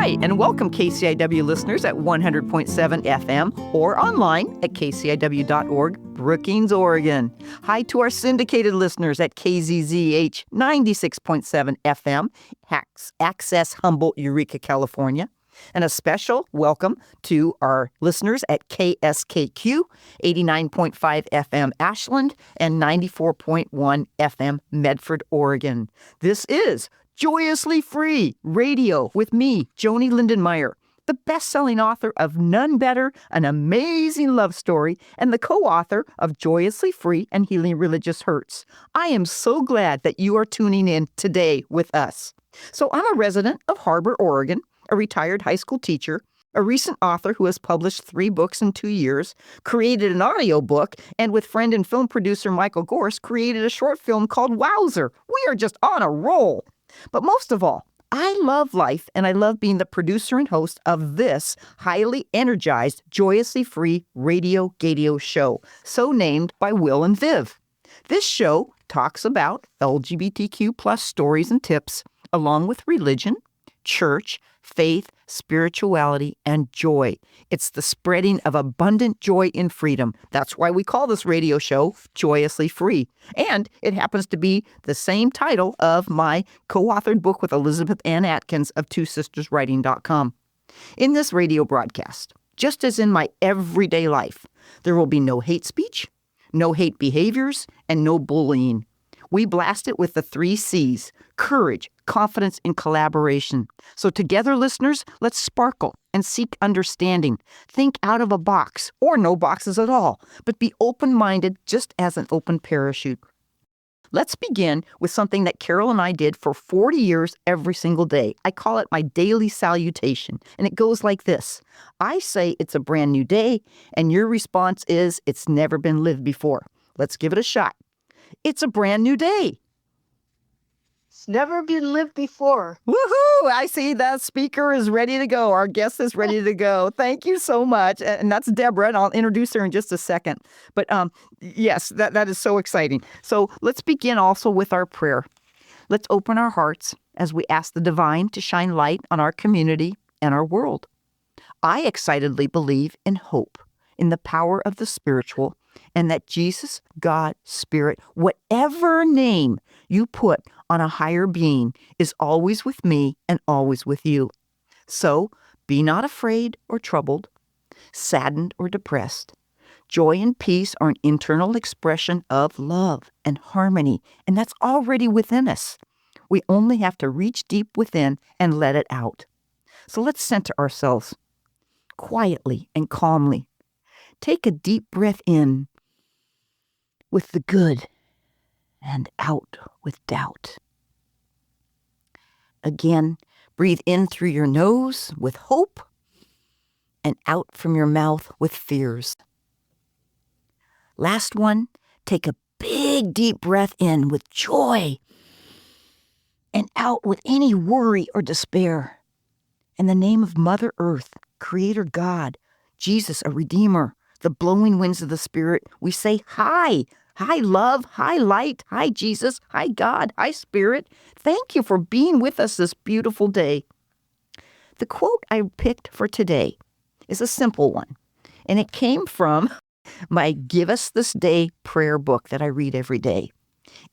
Hi, and welcome KCIW listeners at 100.7 FM or online at kciw.org, Brookings, Oregon. Hi to our syndicated listeners at KZZH 96.7 FM, Access Humboldt, Eureka, California. And a special welcome to our listeners at KSKQ 89.5 FM Ashland and 94.1 FM Medford, Oregon. This is Joyously Free Radio with me, Joanie Lindenmeyer, the best-selling author of None Better, An Amazing Love Story, and the co-author of Joyously Free and Healing Religious Hurts. I am so glad that you are tuning in today with us. So I'm a resident of Harbor, Oregon, a retired high school teacher, a recent author who has published 3 books in 2 years, created an audiobook, and with friend and film producer Michael Gorse, created a short film called Wowzer. We are just on a roll. But most of all, I love life, and I love being the producer and host of this highly energized, joyously free radio gadio show, so named by Will and Viv. This show talks about LGBTQ plus stories and tips, along with religion, church, faith, spirituality, and joy. It's the spreading of abundant joy in freedom. That's why we call this radio show Joyously Free. And it happens to be the same title of my co-authored book with Elizabeth Ann Atkins of twosisterswriting.com. In this radio broadcast, just as in my everyday life, there will be no hate speech, no hate behaviors, and no bullying. We blast it with the 3 C's: courage, confidence, and collaboration. So together, listeners, let's sparkle and seek understanding. Think out of a box, or no boxes at all, but be open-minded just as an open parachute. Let's begin with something that Carol and I did for 40 years every single day. I call it my daily salutation, and it goes like this. I say it's a brand new day, and your response is it's never been lived before. Let's give it a shot. It's a brand new day. It's never been lived before. Woohoo! I see that speaker is ready to go. Our guest is ready to go. Thank you so much. And that's Deborah, and I'll introduce her in just a second. But yes, that is so exciting. So let's begin also with our prayer. Let's open our hearts as we ask the divine to shine light on our community and our world. I excitedly believe in hope, in the power of the spiritual, and that Jesus, God, Spirit, whatever name you put on a higher being, is always with me and always with you. So be not afraid or troubled, saddened or depressed. Joy and peace are an internal expression of love and harmony, and that's already within us. We only have to reach deep within and let it out. So let's center ourselves quietly and calmly. Take a deep breath in with the good and out with doubt. Again, breathe in through your nose with hope and out from your mouth with fears. Last one, take a big deep breath in with joy and out with any worry or despair. In the name of Mother Earth, Creator God, Jesus, a Redeemer, the blowing winds of the Spirit, we say, hi. Hi, love. Hi, light. Hi, Jesus. Hi, God. Hi, Spirit. Thank you for being with us this beautiful day. The quote I picked for today is a simple one, and it came from my Give Us This Day prayer book that I read every day.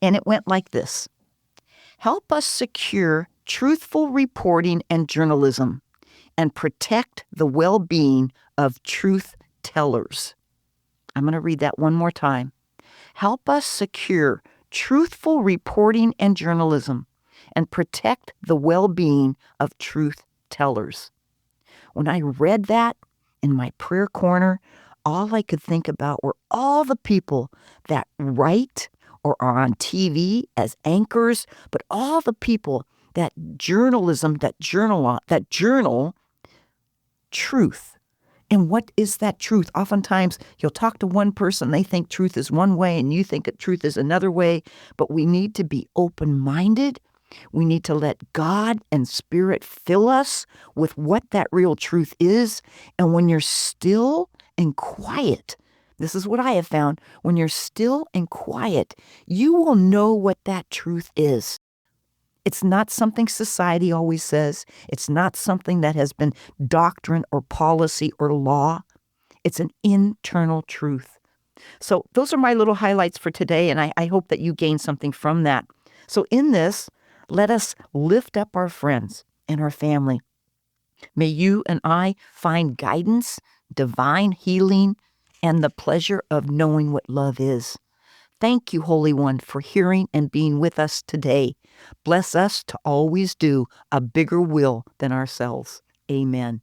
And it went like this. Help us secure truthful reporting and journalism and protect the well-being of truth tellers. I'm going to read that one more time. Help us secure truthful reporting and journalism and protect the well-being of truth tellers. When I read that in my prayer corner, all I could think about were all the people that write or are on TV as anchors, but all the people that journal truth. And what is that truth? Oftentimes, you'll talk to one person, they think truth is one way, and you think that truth is another way. But we need to be open-minded. We need to let God and Spirit fill us with what that real truth is. And when you're still and quiet, this is what I have found, when you're still and quiet, you will know what that truth is. It's not something society always says. It's not something that has been doctrine or policy or law. It's an internal truth. So those are my little highlights for today, and I hope that you gain something from that. So in this, let us lift up our friends and our family. May you and I find guidance, divine healing, and the pleasure of knowing what love is. Thank you, Holy One, for hearing and being with us today. Bless us to always do a bigger will than ourselves. Amen.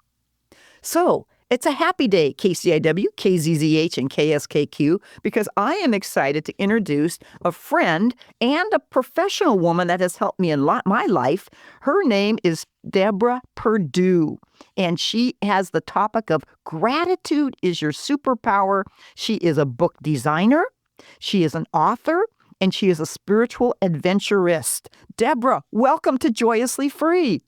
So, it's a happy day, KCIW, KZZH, and KSKQ, because I am excited to introduce a friend and a professional woman that has helped me in my life. Her name is Deborah Perdue, and she has the topic of gratitude is your superpower. She is a book designer, she is an author, and she is a spiritual adventurist. Deborah, welcome to Joyously Free.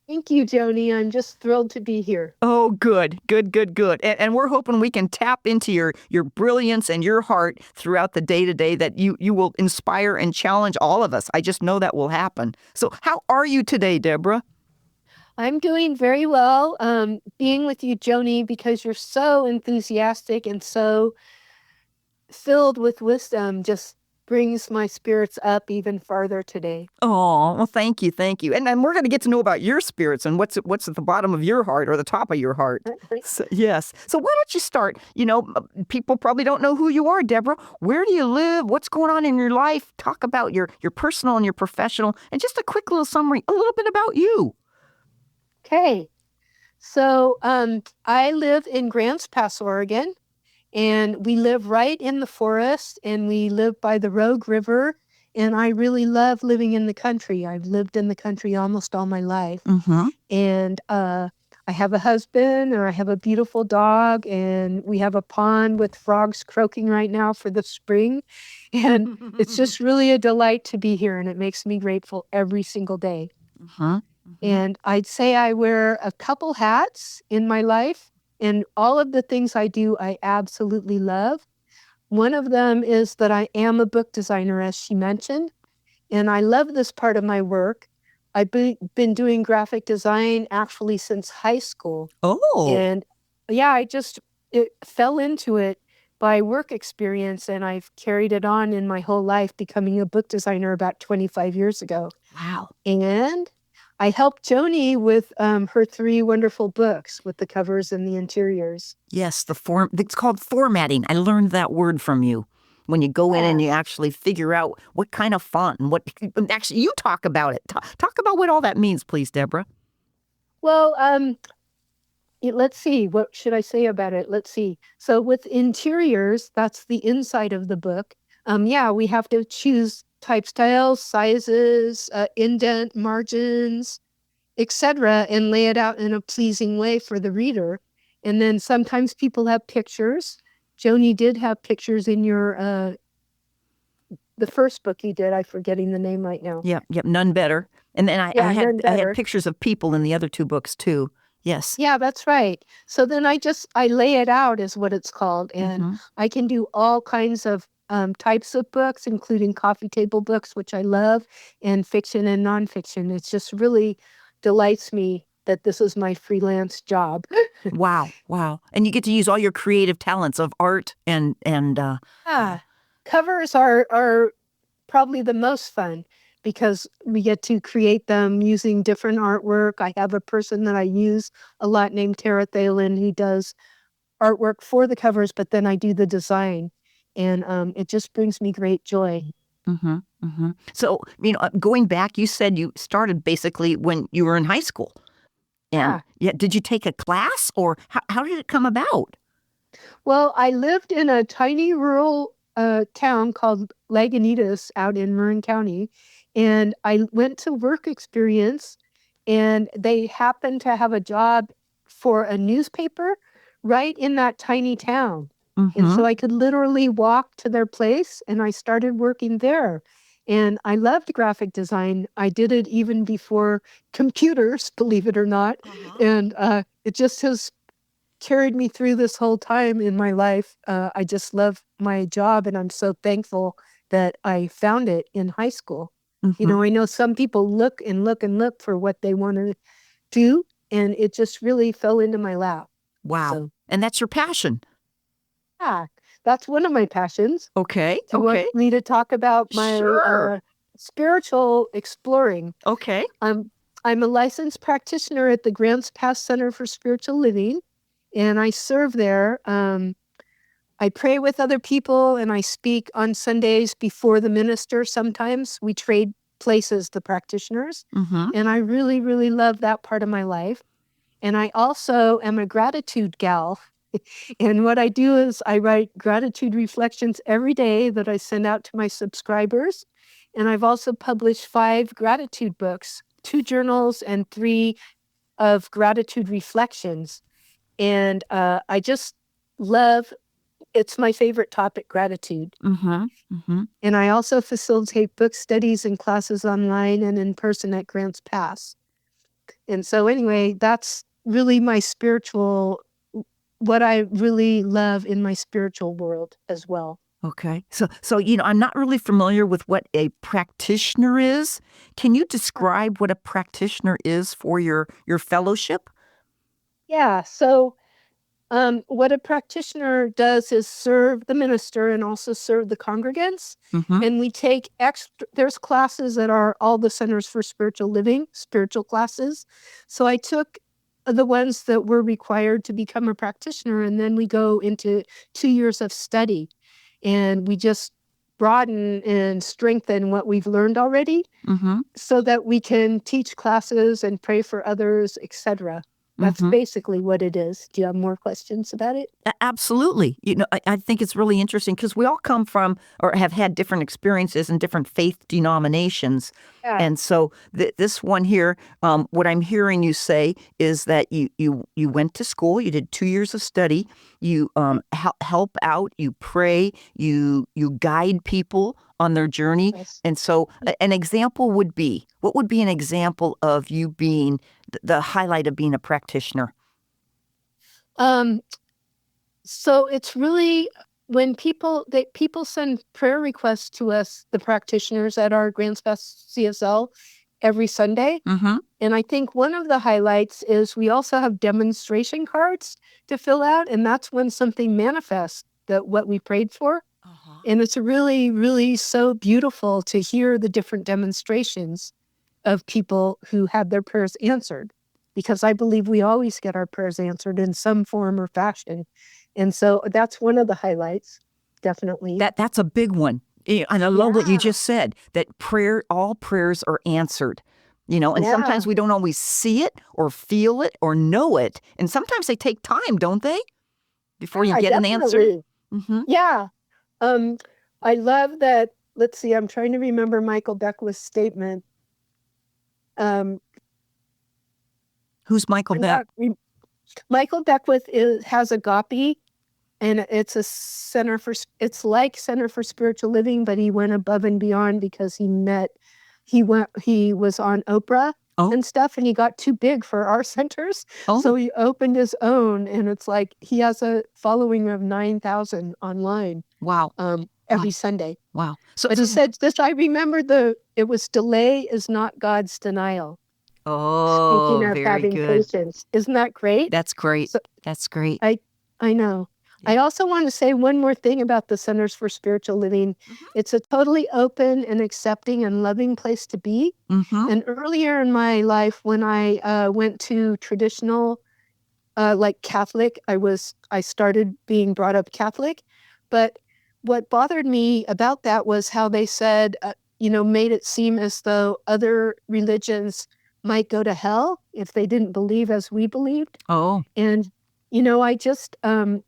Thank you, Joanie. I'm just thrilled to be here. Oh, good. And we're hoping we can tap into your brilliance and your heart throughout the day-to-day, that you will inspire and challenge all of us. I just know that will happen. So how are you today, Deborah? I'm doing very well. Being with you, Joanie, because you're so enthusiastic and so filled with wisdom, just brings my spirits up even farther today. Oh, well, thank you. And we're going to get to know about your spirits and what's at the bottom of your heart or the top of your heart. So, yes. So why don't you start? People probably don't know who you are, Deborah. Where do you live? What's going on in your life? Talk about your personal and your professional, and just a quick little summary, a little bit about you. Okay. So I live in Grants Pass, Oregon. And we live right in the forest, and we live by the Rogue River. And I really love living in the country. I've lived in the country almost all my life. Mm-hmm. And I have a husband, and I have a beautiful dog, and we have a pond with frogs croaking right now for the spring. And it's just really a delight to be here, and it makes me grateful every single day. Mm-hmm. And I'd say I wear a couple hats in my life. And all of the things I do, I absolutely love. One of them is that I am a book designer, as she mentioned, and I love this part of my work. I've been doing graphic design actually since high school. Oh. And yeah, it fell into it by work experience, and I've carried it on in my whole life, becoming a book designer about 25 years ago. Wow. And I helped Joanie with her 3 wonderful books with the covers and the interiors. Yes, it's called formatting. I learned that word from you. When you go in and you actually figure out what kind of font and actually you talk about it. Talk about what all that means, please, Deborah. Well, let's see. What should I say about it? Let's see. So with interiors, that's the inside of the book. Yeah, we have to choose type styles, sizes, indent margins, etc., and lay it out in a pleasing way for the reader. And then sometimes people have pictures. Joanie did have pictures in your the first book you did. I'm forgetting the name right now. Yep, None Better. And then I had pictures of people in the other 2 books too. Yes. Yeah, that's right. So then I lay it out is what it's called. And I can do all kinds of types of books, including coffee table books, which I love, and fiction and nonfiction. It's just really delights me that this is my freelance job. Wow. And you get to use all your creative talents of art and covers are probably the most fun because we get to create them using different artwork. I have a person that I use a lot named Tara Thalen who does artwork for the covers, but then I do the design, and it just brings me great joy. So, going back, you said you started basically when you were in high school. And did you take a class, or how did it come about? Well, I lived in a tiny rural town called Lagunitas out in Marin County, and I went to work experience, and they happened to have a job for a newspaper right in that tiny town. And so I could literally walk to their place, and I started working there. And I loved graphic design. I did it even before computers, believe it or not. And it just has carried me through this whole time in my life. I just love my job, and I'm so thankful that I found it in high school. Mm-hmm. I know some people look and look and look for what they want to do, and it just really fell into my lap. Wow. So, And that's your passion. yeah, that's one of my passions. Okay. Do you want me to talk about my Sure. spiritual exploring? Okay. I'm a licensed practitioner at the Grants Pass Center for Spiritual Living, and I serve there. I pray with other people, and I speak on Sundays before the minister. Sometimes we trade places, the practitioners, Mm-hmm. and I really, really love that part of my life. And I also am a gratitude gal. And what I do is I write gratitude reflections every day that I send out to my subscribers. And I've also published 5 gratitude books, 2 journals, and 3 of gratitude reflections. And I just love, it's my favorite topic, gratitude. Mm-hmm. Mm-hmm. And I also facilitate book studies and classes online and in person at Grants Pass. And so anyway, that's really my spiritual, what I really love in my spiritual world as well. Okay. So, I'm not really familiar with what a practitioner is. Can you describe what a practitioner is for your fellowship? Yeah. So what a practitioner does is serve the minister and also serve the congregants. Mm-hmm. And we take there's classes that are all the Centers for Spiritual Living, spiritual classes. So I took the ones that were required to become a practitioner, and then we go into 2 years of study. And we just broaden and strengthen what we've learned already Mm-hmm. so that we can teach classes and pray for others, etc. That's Mm-hmm. basically what it is. Do you have more questions about it? Absolutely. I think it's really interesting because we all come from or have had different experiences in different faith denominations. Yeah. And so this one here, what I'm hearing you say is that you went to school, you did 2 years of study, you help out, you pray, you guide people on their journey. Yes. And so an example would be, what would be an example of you being the highlight of being a practitioner? So it's really when people send prayer requests to us, the practitioners at our Grants Pass CSL every Sunday. Mm-hmm. And I think one of the highlights is we also have demonstration cards to fill out, and that's when something manifests that what we prayed for. Uh-huh. And it's really, really so beautiful to hear the different demonstrations of people who had their prayers answered, because I believe we always get our prayers answered in some form or fashion. And so that's one of the highlights, definitely. That's a big one. And I love what you Yeah. just said, that all prayers are answered. And sometimes Yeah. we don't always see it or feel it or know it. And sometimes they take time, don't they? Before you Yeah, get an answer. definitely. Mm-hmm. Yeah. I love that. Let's see, I'm trying to remember Michael Beckwith's statement. Who's Michael Beck? Michael Beckwith has Agape, and it's like Center for Spiritual Living, but he went above and beyond because he was on Oprah and stuff, and he got too big for our centers. Oh. So he opened his own, and it's like he has a following of 9,000 online. Wow. Every Sunday. Wow. But he said this, I remember it was delay is not God's denial. Oh, Speaking of very having good. patience. Isn't that great? That's great. So, That's great. I know. Yeah. I also want to say one more thing about the Centers for Spiritual Living. Mm-hmm. It's a totally open and accepting and loving place to be. Mm-hmm. And earlier in my life, when I went to traditional, like Catholic, I started being brought up Catholic. But what bothered me about that was how they said, made it seem as though other religions might go to hell if they didn't believe as we believed. Oh. And, I just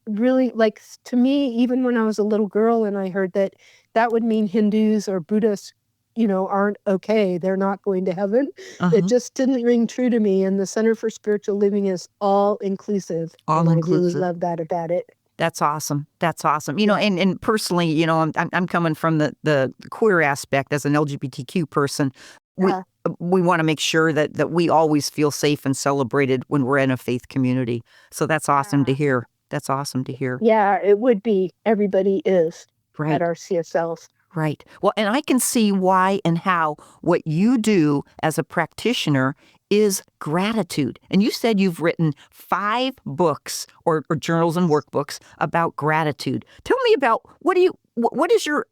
really, like, to me, even when I was a little girl and I heard that would mean Hindus or Buddhists, aren't okay. They're not going to heaven. Uh-huh. It just didn't ring true to me. And the Center for Spiritual Living is all inclusive. All inclusive. I really love that about it. That's awesome. That's awesome. And personally, I'm coming from the queer aspect as an LGBTQ person. Yeah. We want to make sure that we always feel safe and celebrated when we're in a faith community. So that's awesome to hear. That's awesome to hear. Yeah, it would be. Everybody is right at our CSLs. Right. Well, and I can see why and how what you do as a practitioner is gratitude. And you said you've written 5 books or journals and workbooks about gratitude. Tell me about what is your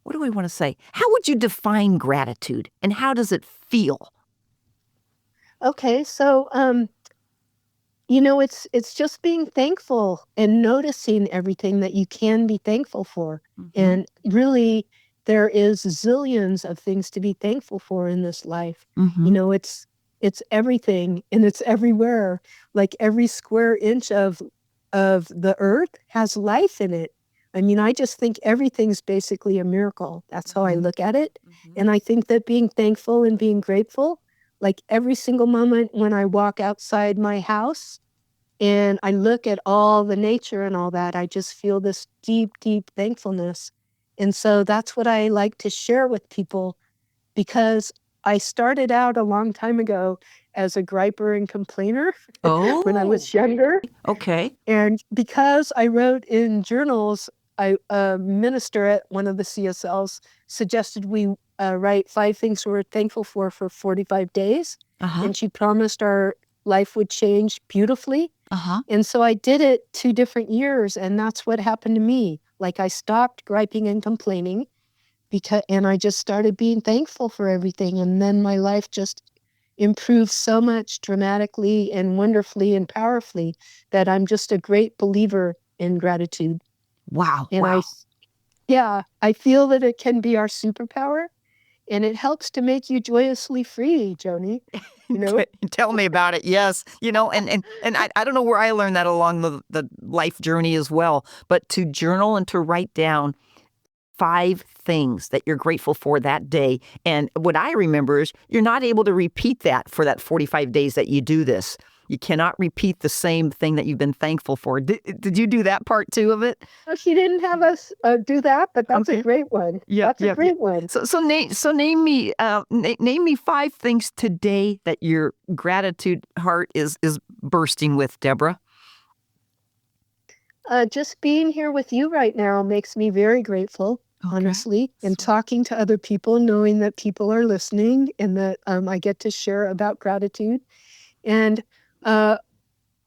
what do we want to say? How would you define gratitude and how does it feel? Okay, so it's just being thankful and noticing everything that you can be thankful for. Mm-hmm. And really, there is zillions of things to be thankful for in this life. Mm-hmm. It's everything and it's everywhere. Like every square inch of the earth has life in it. I mean, I just think everything's basically a miracle. That's how I Mm-hmm. look at it. Mm-hmm. And I think that being thankful and being grateful, like every single moment when I walk outside my house and I look at all the nature and all that, I just feel this deep, deep thankfulness. And so that's what I like to share with people because I started out a long time ago as a griper and complainer when I Oh, was younger. okay. And because I wrote in journals, a minister at one of the CSLs suggested we write 5 things we're thankful for 45 days. Uh-huh. And she promised our life would change beautifully. Uh-huh. And so I did it 2 different years, and that's what happened to me. Like I stopped griping and complaining and I just started being thankful for everything. And then my life just improved so much dramatically and wonderfully and powerfully that I'm just a great believer in gratitude. Wow. And Wow. I feel that it can be our superpower and it helps to make you joyously free, Joni. You know? Tell me about it. Yes. And I don't know where I learned that along the life journey as well, but to journal and to write down 5 things that you're grateful for that day. And what I remember is you're not able to repeat that for that 45 days that you do this. You cannot repeat the same thing that you've been thankful for. Did you do that part too of it? No, she didn't have us do that, but that's a Okay. great one. Yep, That's a yep, yep. great one. Name me 5 things today that your gratitude heart is bursting with, Deborah. Just being here with you right now makes me very grateful, Okay. honestly, and talking to other people, knowing that people are listening and that I get to share about gratitude. And uh,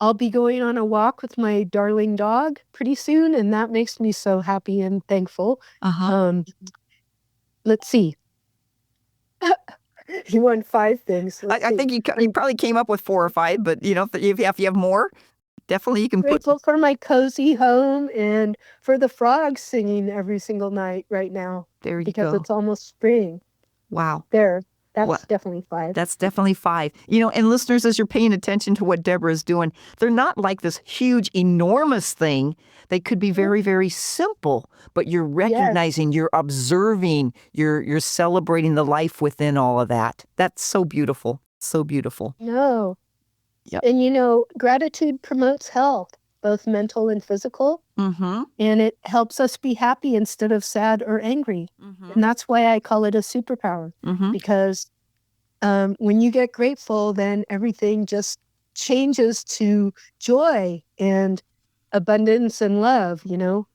I'll be going on a walk with my darling dog pretty soon, and that makes me so happy and thankful. Uh-huh. Um, let's see. You want 5 things. Let's I see. think you probably came up with 4 or 5, but if you have more, definitely you can put. Grateful for my cozy home and for the frogs singing every single night right now There you because go. it's almost spring. Wow. There, What? that's definitely 5. That's definitely 5. And listeners, as you're paying attention to what Deborah is doing, they're not like this huge, enormous thing. They could be very, very simple, but you're Yes. recognizing, you're observing, you're celebrating the life within all of that. That's so beautiful. So beautiful. No. Yep. And gratitude promotes health, both mental and physical, Mm-hmm. and it helps us be happy instead of sad or angry. Mm-hmm. And that's why I call it a superpower Mm-hmm. because when you get grateful, then everything just changes to joy and abundance and love.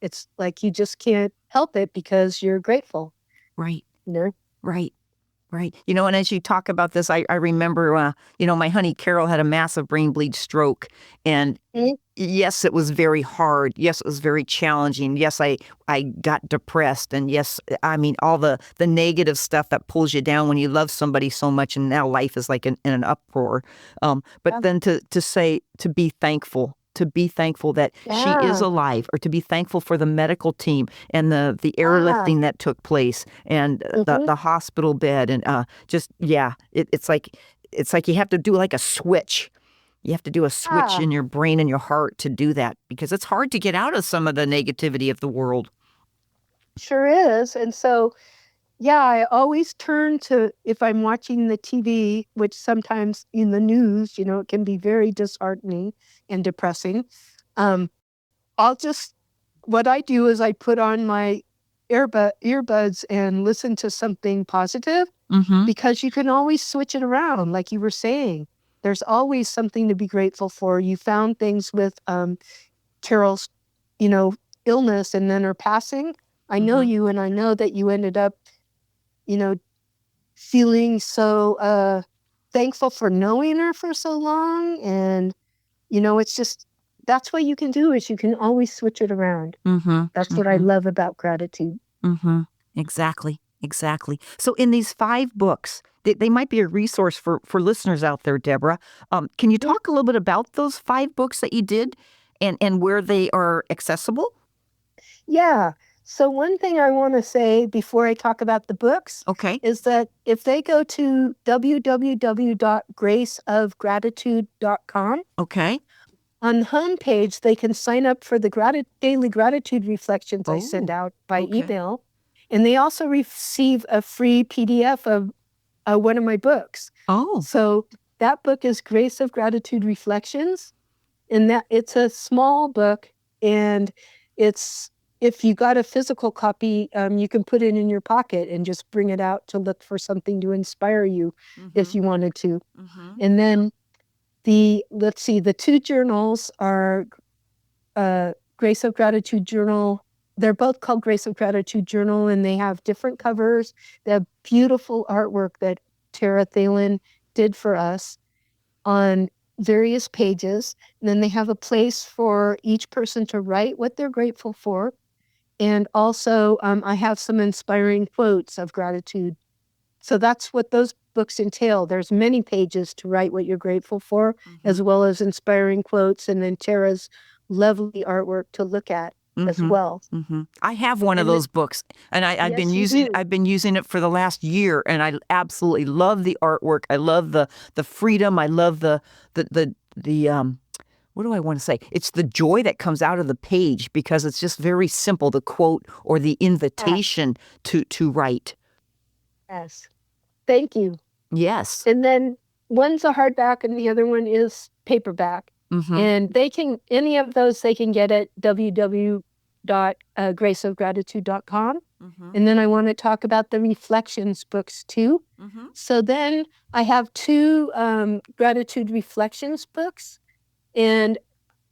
It's like you just can't help it because you're grateful. Right. You know? Right. Right. And as you talk about this, I remember, my honey Carol had a massive brain bleed stroke. And Mhm. yes, it was very hard. Yes, it was very challenging. Yes, I got depressed. And yes, I mean, all the negative stuff that pulls you down when you love somebody so much. And now life is like in an uproar. But Yeah. then to say, to be thankful. To be thankful that she is Yeah. alive, or to be thankful for the medical team and the Ah. airlifting that took place and Mhm. the hospital bed and it's like you have to do like a switch. You have to do a switch Ah. in your brain and your heart to do that because it's hard to get out of some of the negativity of the world. Sure is. And so, yeah, I always turn to if I'm watching the TV, which sometimes in the news, it can be very disheartening and depressing. Um, I'll just what I do is I put on my earbuds and listen to something positive Mm-hmm. because you can always switch it around, like you were saying. There's always something to be grateful for. You found things with Carol's, you know, illness and then her passing. I know you, and I know that you ended up, feeling so thankful for knowing her for so long. And, it's just, that's what you can do is you can always switch it around. That's what I love about gratitude. Exactly. So in these 5 books, they might be a resource for listeners out there, Deborah. Can you talk a little bit about those 5 books that you did and where they are accessible? Yeah. So one thing I want to say before I talk about the books is that if they go to www.graceofgratitude.com, on the homepage, they can sign up for the daily gratitude reflections I send out by email. And they also receive a free PDF of one of my books. So that book is Grace of Gratitude Reflections. And that it's a small book, and it's, if you got a physical copy, you can put it in your pocket and just bring it out to look for something to inspire you if you wanted to. And then the 2 journals are Grace of Gratitude Journal. They're both called Grace of Gratitude Journal, and they have different covers. They have beautiful artwork that Tara Thalen did for us on various pages. And then they have a place for each person to write what they're grateful for. And also, I have some inspiring quotes of gratitude. So that's what those books entail. There's many pages to write what you're grateful for, as well as inspiring quotes, and then Tara's lovely artwork to look at as well. I have one of those books, and I've been using it for the last year, and I absolutely love the artwork. I love the freedom. I love the what do I want to say? It's the joy that comes out of the page because it's just very simple, the quote or the invitation to write. Yes. Thank you. Yes. And then one's a hardback and the other one is paperback. And any of those they can get at www.graceofgratitude.com. And then I want to talk about the reflections books too. So then I have 2 gratitude reflections books, and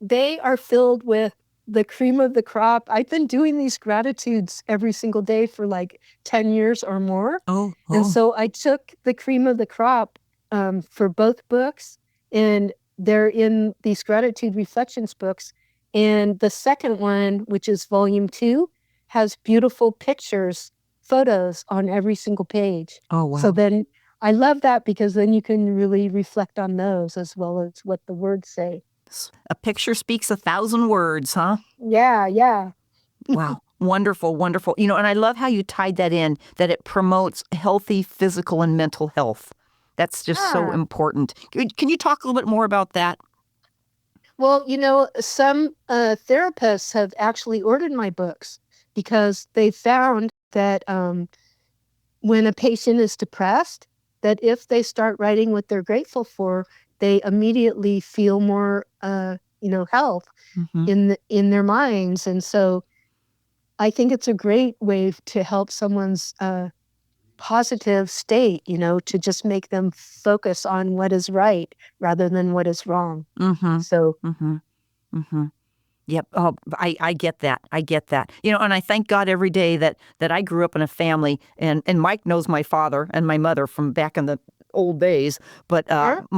they are filled with the cream of the crop. I've been doing these gratitudes every single day for like 10 years or more. And so I took the cream of the crop for both books, and they're in these gratitude reflections books. And the second one, which is volume 2, has beautiful pictures, photos on every single page. So then I love that because then you can really reflect on those as well as what the words say. A picture speaks 1,000 words, huh? Yeah. Wow. Wonderful. And I love how you tied that in, that it promotes healthy physical and mental health. That's just so important. Can you talk a little bit more about that? Well, some therapists have actually ordered my books because they found that when a patient is depressed, that if they start writing what they're grateful for, they immediately feel more, health in their minds. And so I think it's a great way to help someone's positive state, to just make them focus on what is right rather than what is wrong. So. Yep. Oh, I get that. And I thank God every day that I grew up in a family, and Mike knows my father and my mother from back in the old days. But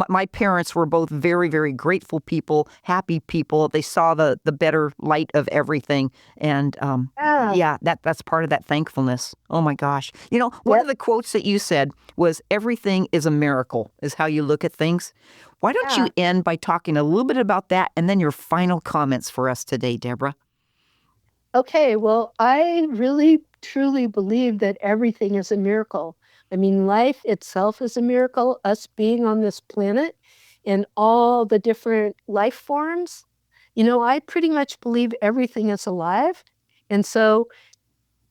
my parents were both very, very grateful people, happy people. They saw the better light of everything. And that's part of that thankfulness. Oh, my gosh. One of the quotes that you said was, everything is a miracle, is how you look at things. Why don't you end by talking a little bit about that and then your final comments for us today, Deborah? Okay, well, I really, truly believe that everything is a miracle. I mean, life itself is a miracle, us being on this planet and all the different life forms. I pretty much believe everything is alive. And so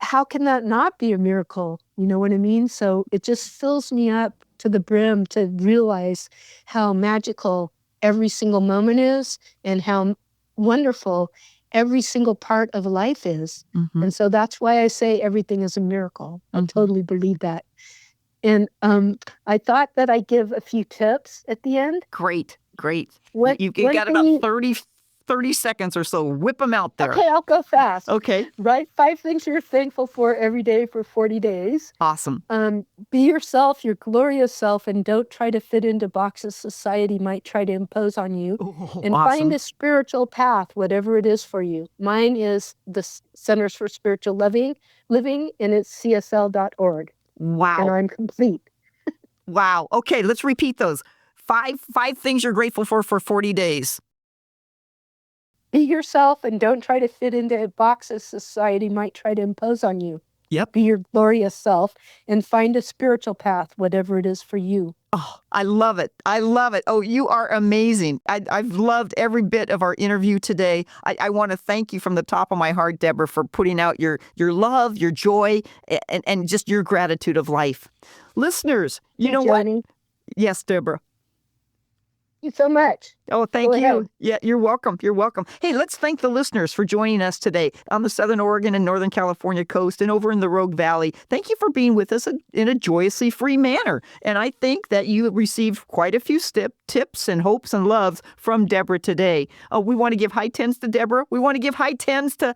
how can that not be a miracle? You know what I mean? So it just fills me up to the brim to realize how magical every single moment is and how wonderful every single part of life is. And so that's why I say everything is a miracle. I totally believe that. And I thought that I'd give a few tips at the end. Great. You've got about 30 30 seconds or so. Whip them out there. Okay, I'll go fast. Okay. Write 5 things you're thankful for every day for 40 days. Awesome. Be yourself, your glorious self, and don't try to fit into boxes society might try to impose on you. And awesome. find a spiritual path, whatever it is for you. Mine is the Centers for Spiritual Living, and it's csl.org. Wow. And I'm complete. Wow. Okay, let's repeat those. Five things you're grateful for 40 days. Be yourself and don't try to fit into boxes society might try to impose on you. Yep. Be your glorious self and find a spiritual path, whatever it is for you. Oh, I love it. I love it. Oh, you are amazing. I've loved every bit of our interview today. I want to thank you from the top of my heart, Deborah, for putting out your love, your joy, and just your gratitude of life. Listeners, you know Joanie. what? Yes, Deborah. Thank you so much. Oh, thank Go you. ahead. Yeah, you're welcome. You're welcome. Hey, let's thank the listeners for joining us today on the Southern Oregon and Northern California coast and over in the Rogue Valley. Thank you for being with us in a joyously free manner. And I think that you received quite a few tips and hopes and loves from Deborah today. We want to give high tens to Deborah. We want to give high tens to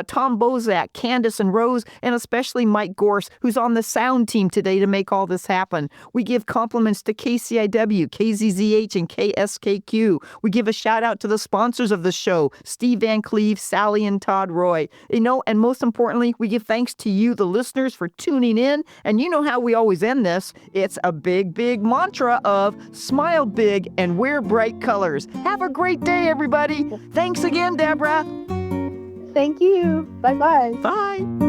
Tom Bozak, Candace and Rose, and especially Mike Gorse, who's on the sound team today to make all this happen. We give compliments to KCIW, KZZH, and KSKQ. We give a shout out to the sponsors of the show, Steve Van Cleve, Sally, and Todd Roy. And most importantly, we give thanks to you, the listeners, for tuning in. And you know how we always end this. It's a big, big mantra of smile big and wear bright colors. Have a great day, everybody. Thanks again, Deborah. Thank you. Bye-bye. Bye.